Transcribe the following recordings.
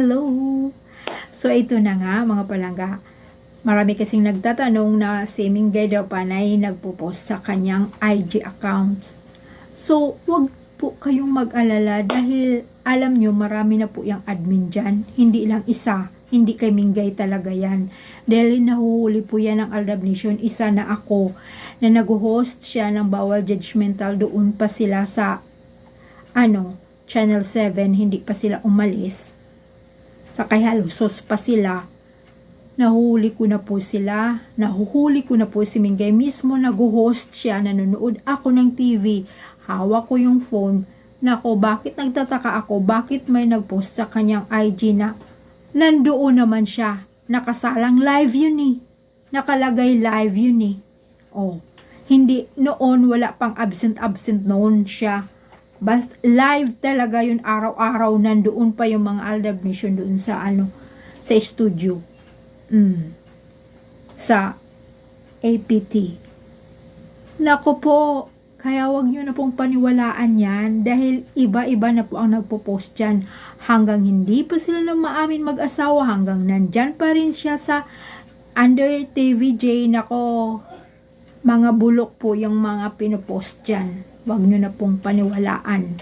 Hello! So ito na nga mga palangga. Marami kasing nagtatanong na si Mingay daw Panay nagpo-post sa kanyang IG accounts. So wag po kayong mag-alala dahil alam nyo marami na po yung admin dyan. Hindi lang isa. Hindi kay Mingay talaga yan. Dahil nahuhuli po yan ng Aldab Nation. Isa na ako na nag-host siya ng Bawal Judgmental. Doon pa sila sa Channel 7. Hindi pa sila umalis. Sa kaya lusos pa sila, nahuhuli ko na po si Mingay mismo, nag-host siya, nanonood ako ng TV, hawak ko yung phone. Nako, bakit nagtataka ako, bakit may nagpost sa kanyang IG na nandoon naman siya, nakasalang live yun nakalagay live yun hindi, noon wala pang absent noon siya. Basta live talaga yun, araw-araw nandoon pa yung mga Aldab Nation doon sa sa studio. Sa APT. Nako po, kaya wag nyo na pong paniwalaan yan dahil iba-iba na po ang nagpo-post dyan. Hanggang hindi pa sila na maamin mag-asawa, hanggang nandyan pa rin siya sa under TVJ. Nako, mga bulok po yung mga pinopost dyan. Wag nyo na pong paniwalaan.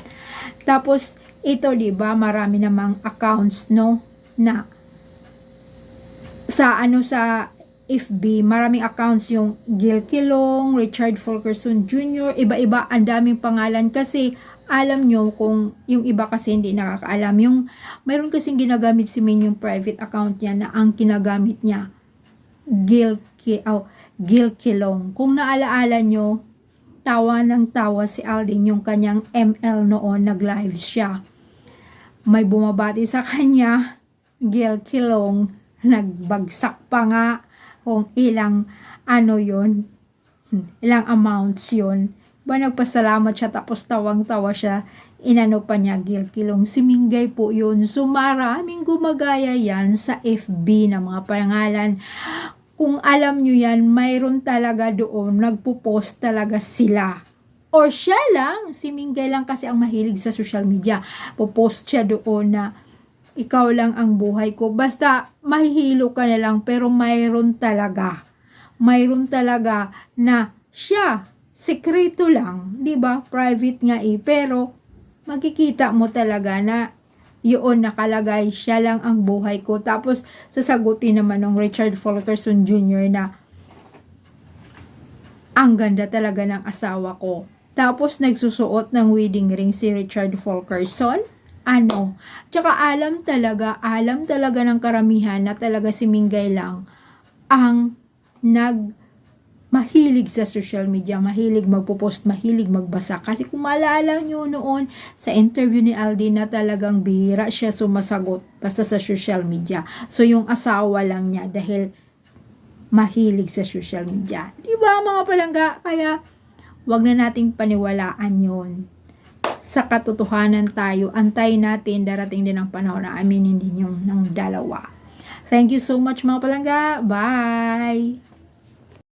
Tapos, ito diba, marami namang accounts, na sa FB, maraming accounts yung Gil Kilong, Richard Fulkerson Jr., iba-iba, ang daming pangalan kasi alam nyo kung yung iba kasi hindi nakakaalam. Mayroon kasing ginagamit si Min yung private account niya na ang kinagamit niya, Gil Kilong. Kung naalaala nyo, tawa ng tawa si Aldin yung kanyang ML noon, nag-live siya. May bumabati sa kanya, Gil Kilong, nagbagsak pa nga kung ilang ilang amounts yun. Nagpasalamat siya tapos tawang-tawa siya, inano pa niya Gil Kilong. Si Mingay po yun. So maraming gumagaya yan sa FB na mga pangalan. Kung alam nyo yan, mayroon talaga doon, nagpo-post talaga sila. Or siya lang, si Mingay lang kasi ang mahilig sa social media. Popost siya doon na, ikaw lang ang buhay ko. Basta, mahihilo ka na lang, pero mayroon talaga na siya, sekreto lang, di ba? Private nga pero makikita mo talaga na yun nakalagay, siya lang ang buhay ko. Tapos sasagutin naman ng Richard Fulkerson Jr. na ang ganda talaga ng asawa ko. Tapos nagsusuot ng wedding ring si Richard Fulkerson. Tsaka alam talaga ng karamihan na talaga si Mingay lang ang mahilig sa social media, mahilig magpo-post, mahilig magbasa. Kasi kung maalala nyo noon sa interview ni Aldin na talagang bihira siya sumasagot basta sa social media. So yung asawa lang niya dahil mahilig sa social media. Diba mga palangga? Kaya wag na nating paniwalaan yun. Sa katotohanan tayo, antay natin, darating din ang panahon na aminin din yung ng dalawa. Thank you so much mga palangga. Bye!